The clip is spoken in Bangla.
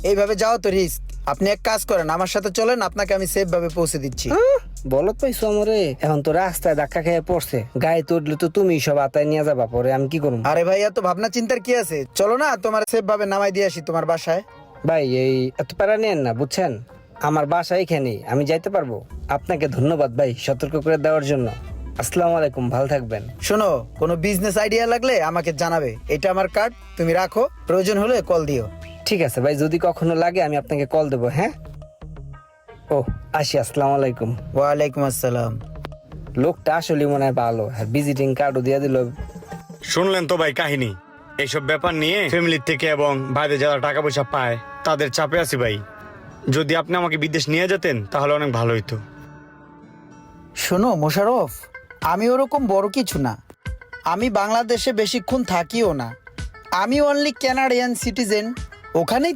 এইভাবে যাও তো রিস্ক। আপনি এক কাজ করেন, আমার সাথে চলেন, আপনাকে আমি সেফ ভাবে পৌঁছে দিচ্ছি। বলত পাইছো আমরে, এখন তো রাস্তায় ধাক্কা খেয়ে পড়ছে, গায়ে তো উঠলে তো তুমি সব আতায় নিয়ে যাবা, পরে আমি কি করবো? আরে ভাই, এত ভাবনা চিন্তার কি আছে? চলো না, তোমার সেফ ভাবে নামাই দিয়ে আসি তোমার বাসায়। ভাই এই এত প্যারা নেন না, বুঝছেন? আমার বাসা এখানেই, আমি যাইতে পারবো। আপনাকে ধন্যবাদ ভাই সতর্ক করে দেওয়ার জন্য। আসসালামু আলাইকুম, ভালো থাকবেন। শোনো, কোনো বিজনেস আইডিয়া লাগলে আমাকে জানাবে। এটা আমার কার্ড, তুমি রাখো, প্রয়োজন হলে কল দিও। ঠিক আছে ভাই, যদি কখনো লাগে আমি আপনাকে কল দেবো। হ্যাঁ, ও আসি, আসসালামু আলাইকুম। ওয়ালাইকুম আসসালাম। লোকটা আসলে মনে হয় ভালো, আর ভিজিটিং কার্ডও দিয়ে দিল। শুনলেন তো ভাই কাহিনী। এইসব ব্যাপার নিয়ে ফ্যামিলির থেকে এবং বাইরে যারা টাকা পয়সা পায় তাদের চাপে আছি ভাই। যদি আপনি আমাকে বিদেশ নিয়ে যেতেন তাহলে অনেক ভালো হইতো। শোনো মোশাররফ, আমি ওরকম বড় কিছু না। আমি বাংলাদেশে বেশিক্ষণ থাকিও না। আমি অনলি ক্যানাডিয়ান সিটিজেন, ওখানেই